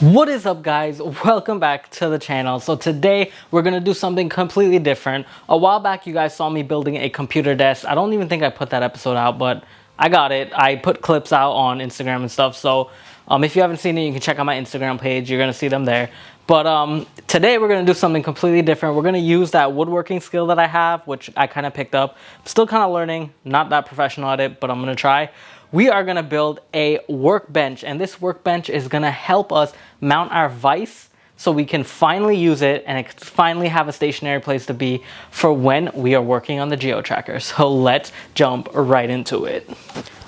What is up, guys? Welcome back to the channel. So today we're gonna do something completely different. A while back you guys saw me building a computer desk. I don't even think I put that episode out, but I got it. I put clips out on Instagram and stuff. So if you haven't seen it, you can check out my Instagram page. You're gonna see them there. But today we're gonna do something completely different. We're gonna use that woodworking skill that I have, which I kind of picked up. I'm still kind of learning, not that professional at it, but I'm gonna try. We are gonna build a workbench, and this workbench is gonna help us mount our vise so we can finally use it and finally have a stationary place to be for when we are working on the geo tracker. So let's jump right into it.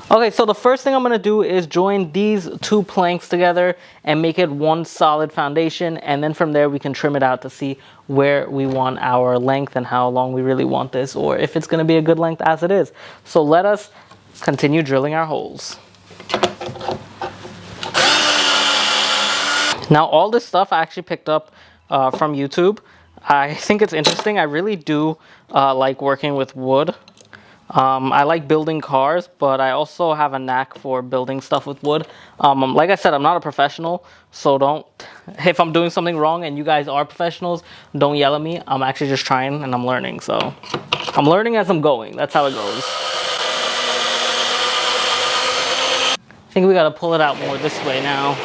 Okay, so the first thing I'm gonna do is join these two planks together and make it one solid foundation, and then from there we can trim it out to see where we want our length and how long we really want this, or if it's gonna be a good length as it is. So let us continue drilling our holes. Now all this stuff I actually picked up from YouTube. I think it's interesting. I really do like working with wood. I like building cars, but I also have a knack for building stuff with wood. Like I said, I'm not a professional, so if I'm doing something wrong and you guys are professionals, don't yell at me. I'm actually just trying and I'm learning. So I'm learning as I'm going. That's how it goes. I think we gotta pull it out more this way now.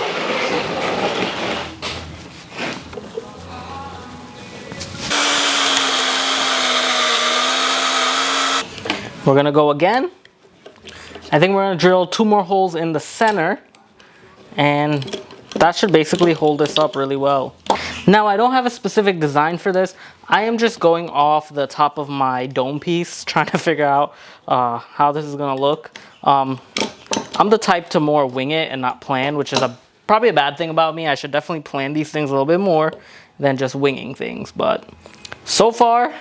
We're gonna go again. I think we're gonna drill 2 more holes in the center, and that should basically hold this up really well. Now, I don't have a specific design for this. I am just going off the top of my dome piece, trying to figure out how this is gonna look. I'm the type to more wing it and not plan, which is probably a bad thing about me. I should definitely plan these things a little bit more than just winging things. But so far,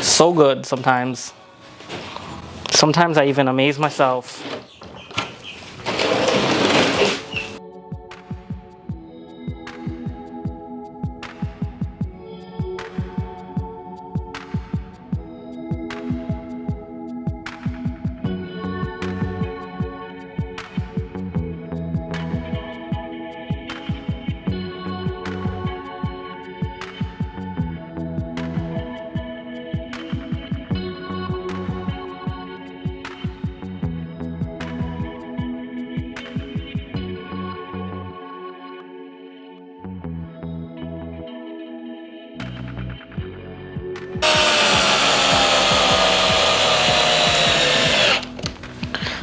so good sometimes. Sometimes I even amaze myself.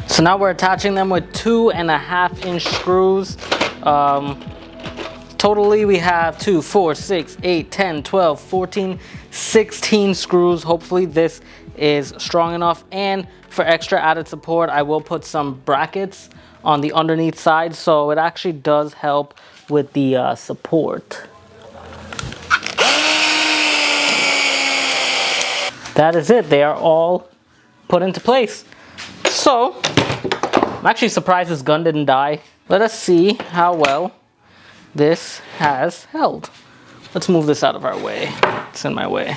So now we're attaching them with 2.5-inch screws. Totally we have 2, 4, 6, 8, 10, 12, 14, 16 screws. Hopefully this is strong enough. And for extra added support, I will put some brackets on the underneath side, so it actually does help with the support. That is it. They are all put into place. So I'm actually surprised this gun didn't die. Let us see how well this has held. Let's move this out of our way. It's in my way.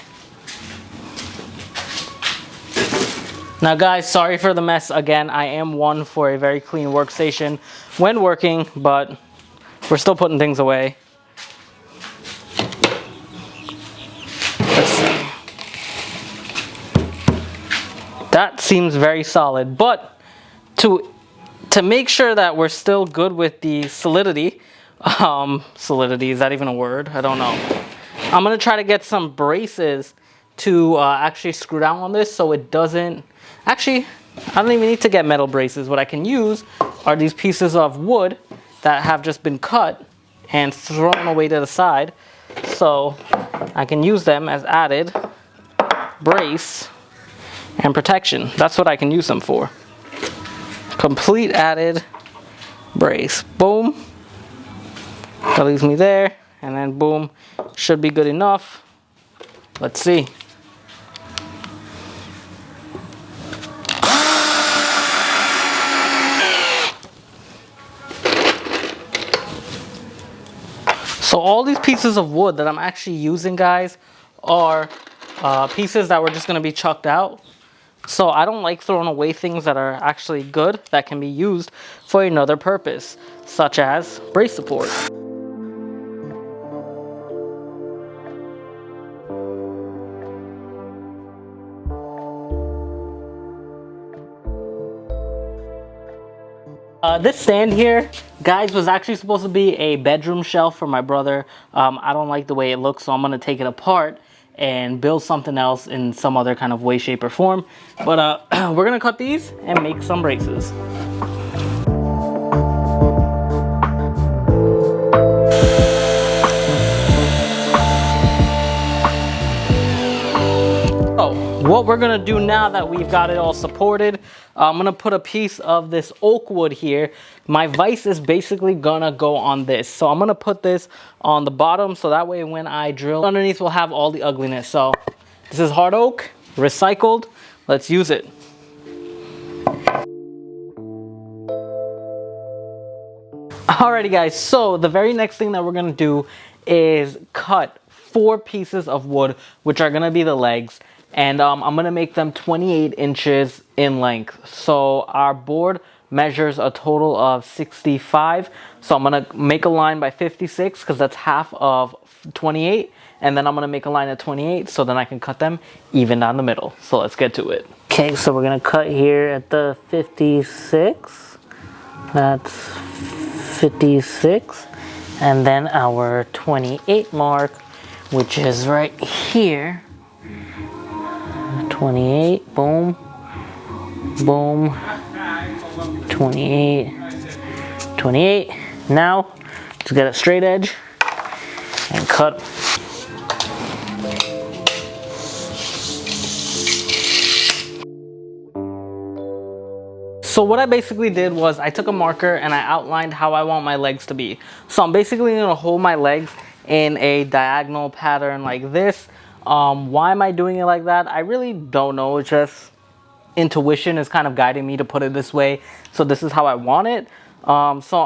Now guys, sorry for the mess again. I am one for a very clean workstation when working, but we're still putting things away. Let's see. That seems very solid, but to make sure that we're still good with the solidity, solidity, is that even a word? I don't know. I'm gonna try to get some braces to actually screw down on this so it doesn't, actually, I don't even need to get metal braces. What I can use are these pieces of wood that have just been cut and thrown away to the side. So I can use them as added brace and protection. That's what I can use them for. Complete added brace. Boom. That leaves me there. And then boom. Should be good enough. Let's see. So all these pieces of wood that I'm actually using, guys, are pieces that were just going to be chucked out. So I don't like throwing away things that are actually good, that can be used for another purpose, such as brace support. This stand here, guys, was actually supposed to be a bedroom shelf for my brother. I don't like the way it looks, so I'm gonna take it apart and build something else in some other kind of way, shape, or form. But we're gonna cut these and make some braces. What we're gonna do now that we've got it all supported, I'm gonna put a piece of this oak wood here. My vise is basically gonna go on this. So I'm gonna put this on the bottom so that way when I drill underneath we'll have all the ugliness. So this is hard oak, recycled. Let's use it. Alrighty guys, so the very next thing that we're gonna do is cut 4 pieces of wood, which are gonna be the legs. And I'm gonna make them 28 inches in length. So our board measures a total of 65. So I'm gonna make a line by 56 because that's half of 28. And then I'm gonna make a line at 28 so then I can cut them even down the middle. So let's get to it. Okay, so we're gonna cut here at the 56. That's 56. And then our 28 mark, which is right here. 28, boom, boom, 28, 28. Now, let's get a straight edge and cut. So what I basically did was I took a marker and I outlined how I want my legs to be. So I'm basically gonna hold my legs in a diagonal pattern like this. Why am I doing it like that? I really don't know. It's just intuition is kind of guiding me to put it this way. So this is how I want it. So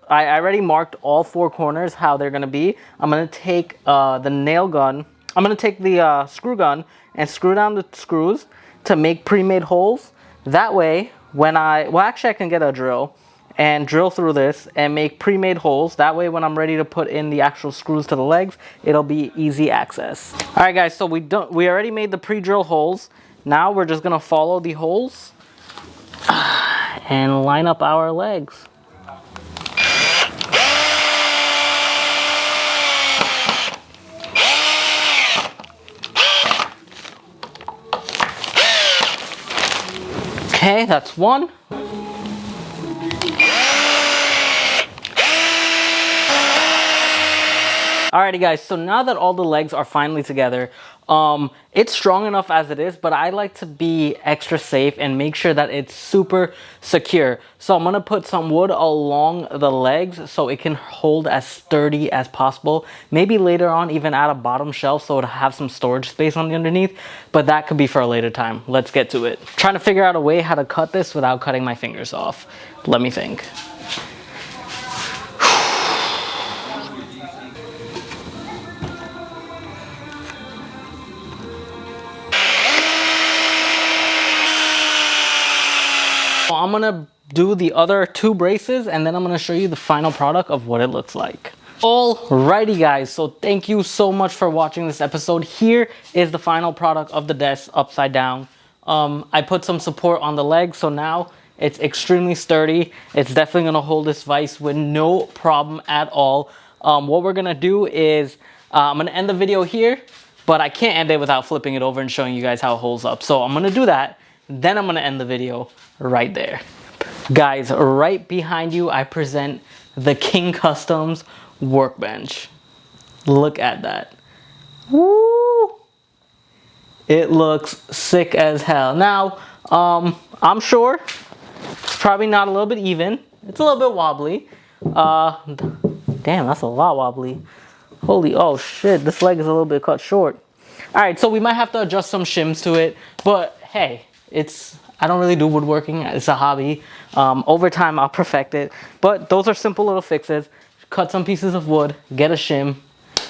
I already marked all 4 corners how they're gonna be. I'm gonna take the nail gun. I'm gonna take the screw gun and screw down the screws to make pre-made holes. That way, when I can get a drill and drill through this and make pre-made holes. That way when I'm ready to put in the actual screws to the legs, it'll be easy access. All right guys, so we already made the pre-drill holes. Now we're just gonna follow the holes and line up our legs. Okay, that's one. Alrighty guys, so now that all the legs are finally together, it's strong enough as it is, but I like to be extra safe and make sure that it's super secure. So I'm gonna put some wood along the legs so it can hold as sturdy as possible. Maybe later on even add a bottom shelf so it'll have some storage space on the underneath, but that could be for a later time. Let's get to it. Trying to figure out a way how to cut this without cutting my fingers off. Let me think. I'm gonna do the other 2 braces and then I'm gonna show you the final product of what it looks like. Alrighty guys, so thank you so much for watching this episode. Here is the final product of the desk upside down. I put some support on the legs, so now it's extremely sturdy. It's definitely gonna hold this vise with no problem at all. What we're gonna do is, I'm gonna end the video here, but I can't end it without flipping it over and showing you guys how it holds up. So I'm gonna do that, then I'm gonna end the video right there. Guys, right behind you, I present the King Customs workbench. Look at that. Woo! It looks sick as hell. Now, I'm sure it's probably not a little bit even. It's a little bit wobbly. Damn, that's a lot wobbly. Holy, oh shit, this leg is a little bit cut short. All right, so we might have to adjust some shims to it, but hey, I don't really do woodworking, it's a hobby. Over time, I'll perfect it. But those are simple little fixes. Cut some pieces of wood, get a shim,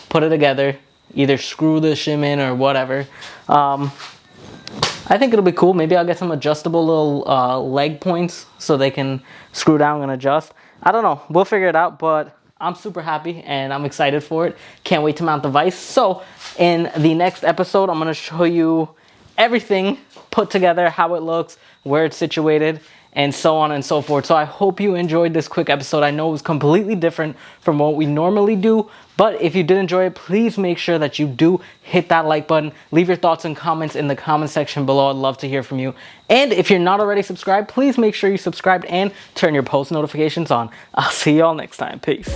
put it together, either screw the shim in or whatever. I I think it'll be cool. Maybe I'll get some adjustable little leg points so they can screw down and adjust. I don't know. We'll figure it out, but I'm super happy and I'm excited for it. Can't wait to mount the vise. So in the next episode, I'm going to show you everything put together, how it looks, where it's situated, and so on and so forth. So I hope you enjoyed this quick episode. I know it was completely different from what we normally do, but if you did enjoy it, please make sure that you do hit that like button. Leave your thoughts and comments in the comment section below. I'd love to hear from you. And if you're not already subscribed, please make sure you subscribe and turn your post notifications on. I'll see y'all next time. Peace.